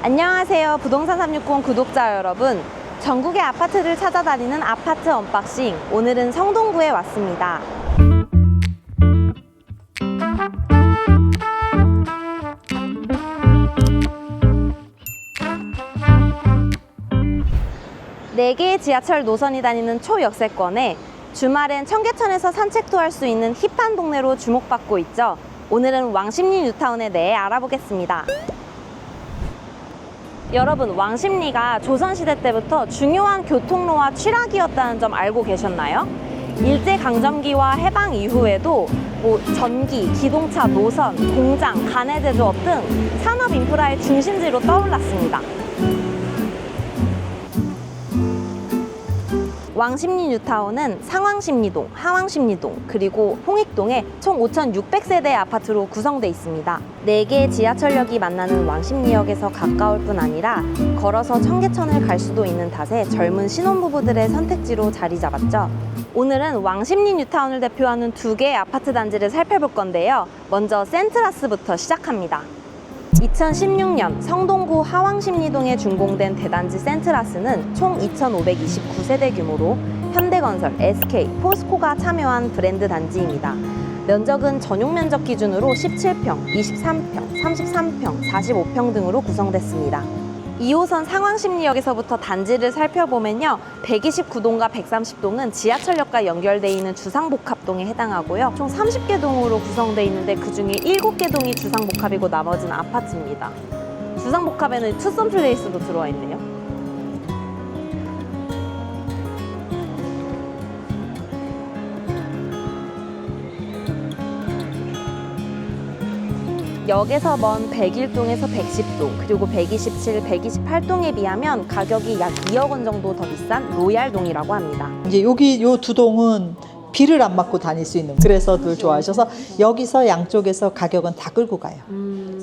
안녕하세요. 부동산 360 구독자 여러분. 전국의 아파트를 찾아다니는 아파트 언박싱. 오늘은 성동구에 왔습니다. 네 개의 지하철 노선이 다니는 초역세권에 주말엔 청계천에서 산책도 할 수 있는 힙한 동네로 주목받고 있죠. 오늘은 왕십리 뉴타운에 대해 알아보겠습니다. 여러분, 왕십리가 조선시대 때부터 중요한 교통로와 취락이었다는 점 알고 계셨나요? 일제강점기와 해방 이후에도 전기, 기동차, 노선, 공장, 가내 제조업 등 산업 인프라의 중심지로 떠올랐습니다. 왕십리 뉴타운은 상왕십리동, 하왕십리동, 그리고 홍익동에 총 5,600세대의 아파트로 구성되어 있습니다. 4개의 지하철역이 만나는 왕십리역에서 가까울 뿐 아니라 걸어서 청계천을 갈 수도 있는 탓에 젊은 신혼부부들의 선택지로 자리 잡았죠. 오늘은 왕십리 뉴타운을 대표하는 2개의 아파트 단지를 살펴볼 건데요. 먼저 센트라스부터 시작합니다. 2016년 성동구 하왕십리동에 준공된 대단지 센트라스는 총 2,529세대 규모로 현대건설, SK, 포스코가 참여한 브랜드 단지입니다. 면적은 전용 면적 기준으로 17평, 23평, 33평, 45평 등으로 구성됐습니다. 2호선 상왕십리역에서부터 단지를 살펴보면요, 129동과 130동은 지하철역과 연결되어 있는 주상복합동에 해당하고요. 총 30개 동으로 구성되어 있는데 그중에 7개 동이 주상복합이고 나머지는 아파트입니다. 주상복합에는 투썸플레이스도 들어와 있네요. 역에서 먼 101동에서 110동, 그리고 127, 128동에 비하면 가격이 약 2억 원 정도 더 비싼 로얄동이라고 합니다. 이제 여기 요 2동은 비를 안 맞고 다닐 수 있는, 그래서들 좋아하셔서 여기서 양쪽에서 가격은 다 끌고 가요.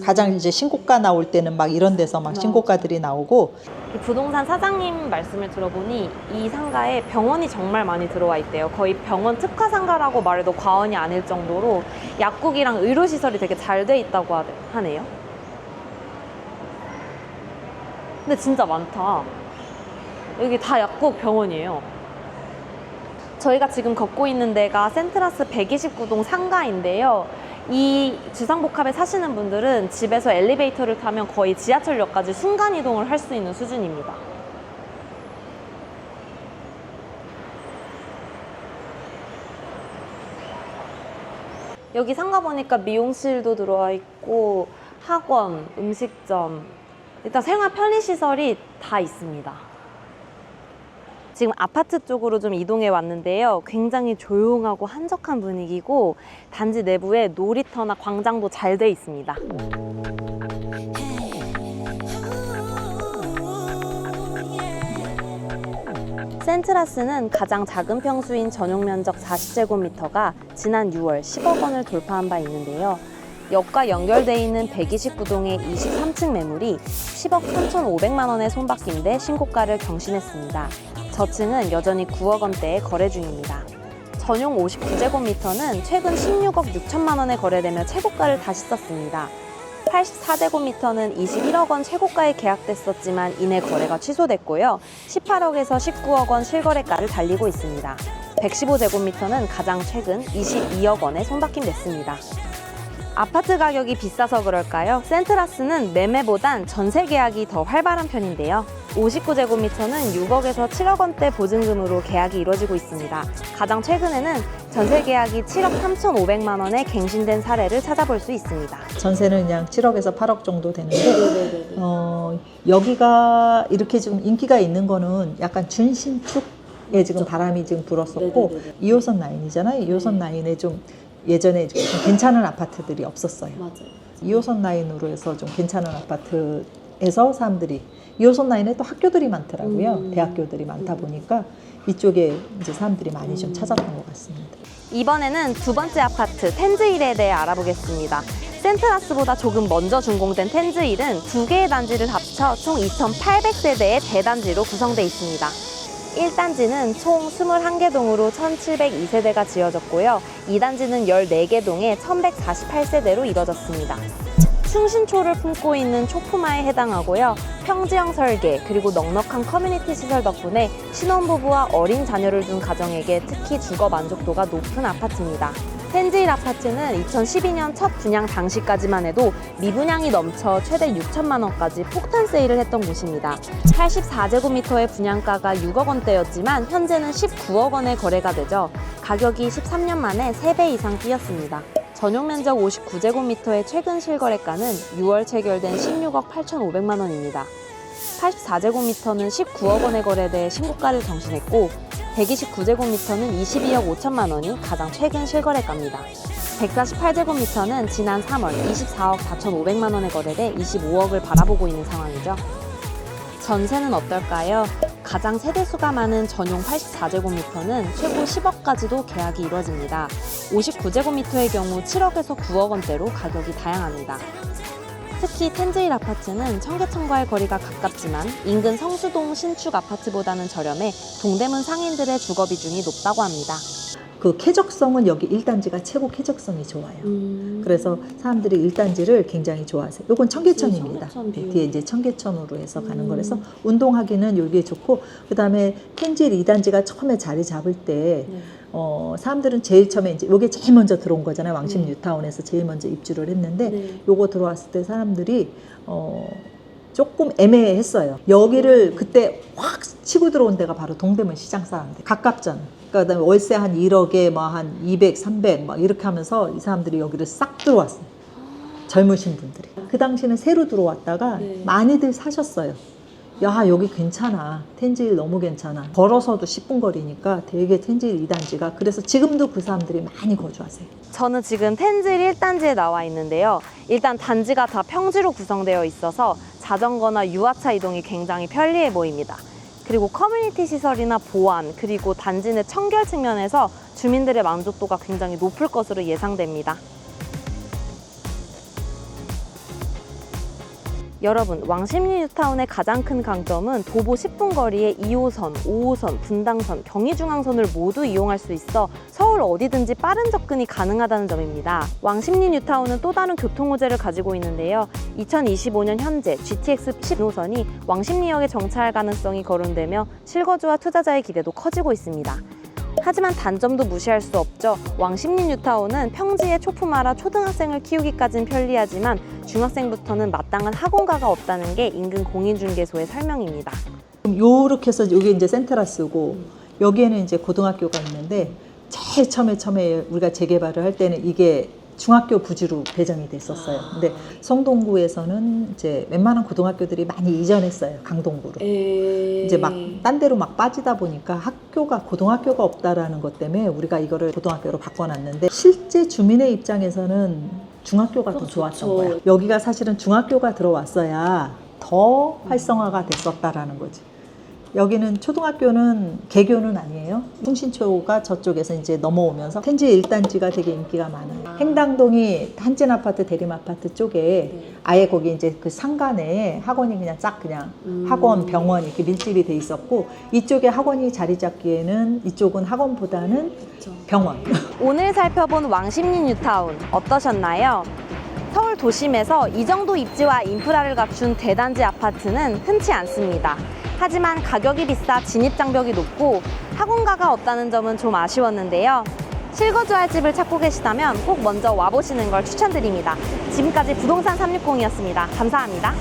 가장 이제 신고가 나올 때는 막 이런 데서 막 신고가들이 나오고. 부동산 사장님 말씀을 들어보니 이 상가에 병원이 정말 많이 들어와 있대요. 거의 병원 특화 상가라고 말해도 과언이 아닐 정도로 약국이랑 의료시설이 되게 잘 돼 있다고 하네요. 근데 진짜 많다. 여기 다 약국, 병원이에요. 저희가 지금 걷고 있는 데가 센트라스 129동 상가인데요. 이 주상복합에 사시는 분들은 집에서 엘리베이터를 타면 거의 지하철역까지 순간이동을 할 수 있는 수준입니다. 여기 상가 보니까 미용실도 들어와 있고 학원, 음식점, 일단 생활 편의시설이 다 있습니다. 지금 아파트 쪽으로 좀 이동해 왔는데요. 굉장히 조용하고 한적한 분위기고 단지 내부에 놀이터나 광장도 잘 돼 있습니다. 센트라스는 가장 작은 평수인 전용 면적 40제곱미터가 지난 6월 10억 원을 돌파한 바 있는데요. 역과 연결되어 있는 129동의 23층 매물이 10억 3,500만 원에 손바뀐 데 신고가를 경신했습니다. 저층은 여전히 9억 원대에 거래 중입니다. 전용 59제곱미터는 최근 16억 6천만 원에 거래되며 최고가를 다시 썼습니다. 84제곱미터는 21억 원 최고가에 계약됐었지만 이내 거래가 취소됐고요. 18억에서 19억 원 실거래가를 달리고 있습니다. 115제곱미터는 가장 최근 22억 원에 손바뀜됐습니다. 아파트 가격이 비싸서 그럴까요? 센트라스는 매매보단 전세 계약이 더 활발한 편인데요. 59제곱미터는 6억에서 7억 원대 보증금으로 계약이 이루어지고 있습니다. 가장 최근에는 전세 계약이 7억 3,500만 원에 갱신된 사례를 찾아볼 수 있습니다. 전세는 그냥 7억에서 8억 정도 되는데, 여기가 이렇게 좀 인기가 있는 거는 약간 준신축에 지금 바람이 지금 불었었고, 2호선 라인이잖아요. 2호선 라인에 좀 예전에 좀 괜찮은 아파트들이 없었어요. 맞아요. 2호선 라인으로 해서 좀 괜찮은 아파트에서 사람들이, 2호선 라인에 또 학교들이 많더라고요. 대학교들이 많다 보니까 이쪽에 이제 사람들이 많이 좀 찾았던 것 같습니다. 이번에는 두 번째 아파트 텐즈힐에 대해 알아보겠습니다. 센트라스보다 조금 먼저 준공된 텐즈힐은 2개의 단지를 합쳐 총 2,800세대의 대단지로 구성되어 있습니다. 1단지는 총 21개 동으로 1,702세대가 지어졌고요. 2단지는 14개 동에 1,148세대로 이뤄졌습니다. 충신초를 품고 있는 초품화에 해당하고요. 평지형 설계 그리고 넉넉한 커뮤니티 시설 덕분에 신혼부부와 어린 자녀를 둔 가정에게 특히 주거 만족도가 높은 아파트입니다. 텐즈힐 아파트는 2012년 첫 분양 당시까지만 해도 미분양이 넘쳐 최대 6천만 원까지 폭탄 세일을 했던 곳입니다. 84제곱미터의 분양가가 6억 원대였지만 현재는 19억 원에 거래가 되죠. 가격이 13년 만에 3배 이상 뛰었습니다. 전용 면적 59제곱미터의 최근 실거래가는 6월 체결된 16억 8,500만 원입니다. 84제곱미터는 19억 원에 거래돼 신고가를 경신했고 129제곱미터는 22억 5천만 원이 가장 최근 실거래가입니다. 148제곱미터는 지난 3월 24억 4,500만 원에 거래돼 25억을 바라보고 있는 상황이죠. 전세는 어떨까요? 가장 세대수가 많은 전용 84제곱미터는 최고 10억까지도 계약이 이루어집니다. 59제곱미터의 경우 7억에서 9억 원대로 가격이 다양합니다. 특히 텐즈힐 아파트는 청계천과의 거리가 가깝지만 인근 성수동 신축 아파트보다는 저렴해 동대문 상인들의 주거 비중이 높다고 합니다. 그 쾌적성은 여기 1단지가 최고 쾌적성이 좋아요. 그래서 사람들이 1단지를 굉장히 좋아하세요. 이건 청계천입니다. 뒤에 이제 청계천으로 해서 가는 거라서 운동하기는 여기에 좋고, 그 다음에 텐즈힐 2단지가 처음에 자리 잡을 때 사람들은 제일 처음에 이제 요게 제일 먼저 들어온 거잖아요. 왕십 뉴타운에서 제일 먼저 입주를 했는데 요거 들어왔을 때 사람들이 조금 애매했어요. 여기를 그때 확 치고 들어온 데가 바로 동대문 시장 사람들. 가깝잖아. 그다음에 월세 한 1억에 뭐 한 200, 300 막 이렇게 하면서 이 사람들이 여기를 싹 들어왔어요. 젊으신 분들이. 그 당시는 새로 들어왔다가 많이들 사셨어요. 야, 여기 괜찮아. 텐즈힐 너무 괜찮아. 걸어서도 10분 거리니까 되게 텐즈힐 2단지가. 그래서 지금도 그 사람들이 많이 거주하세요. 저는 지금 텐즈힐 1단지에 나와 있는데요. 일단 단지가 다 평지로 구성되어 있어서 자전거나 유아차 이동이 굉장히 편리해 보입니다. 그리고 커뮤니티 시설이나 보안, 그리고 단지 내 청결 측면에서 주민들의 만족도가 굉장히 높을 것으로 예상됩니다. 여러분, 왕십리 뉴타운의 가장 큰 강점은 도보 10분 거리에 2호선, 5호선, 분당선, 경의중앙선을 모두 이용할 수 있어 서울 어디든지 빠른 접근이 가능하다는 점입니다. 왕십리 뉴타운은 또 다른 교통 호재를 가지고 있는데요. 2025년 현재 GTX 10호선이 왕십리역에 정차할 가능성이 거론되며 실거주와 투자자의 기대도 커지고 있습니다. 하지만 단점도 무시할 수 없죠. 왕십리 뉴타운은 평지의 초품화라 초등학생을 키우기까지는 편리하지만 중학생부터는 마땅한 학원가가 없다는 게 인근 공인중개소의 설명입니다. 요렇게 해서 여기 이제 센트라스고 여기에는 이제 고등학교가 있는데 제일 처음에 우리가 재개발을 할 때는 이게 중학교 부지로 배정이 됐었어요. 근데 성동구에서는 이제 웬만한 고등학교들이 많이 이전했어요. 강동구로. 이제 막 딴 데로 막 빠지다 보니까 고등학교가 없다라는 것 때문에 우리가 이거를 고등학교로 바꿔놨는데 실제 주민의 입장에서는 중학교가 더 좋았던 거예요. 여기가 사실은 중학교가 들어왔어야 더 활성화가 됐었다라는 거지. 여기는 초등학교는 개교는 아니에요. 충신초가 저쪽에서 이제 넘어오면서 텐즈힐 1단지가 되게 인기가 많아요. 행당동이 한진아파트, 대림아파트 쪽에 아예 거기 이제 그 상간에 학원이 그냥 쫙 그냥 학원, 병원 이렇게 밀집이 돼 있었고 이쪽에 학원이 자리 잡기에는 이쪽은 학원보다는 병원. 오늘 살펴본 왕십리 뉴타운 어떠셨나요? 서울 도심에서 이 정도 입지와 인프라를 갖춘 대단지 아파트는 흔치 않습니다. 하지만 가격이 비싸 진입장벽이 높고 학원가가 없다는 점은 좀 아쉬웠는데요. 실거주할 집을 찾고 계시다면 꼭 먼저 와보시는 걸 추천드립니다. 지금까지 부동산 360이었습니다. 감사합니다.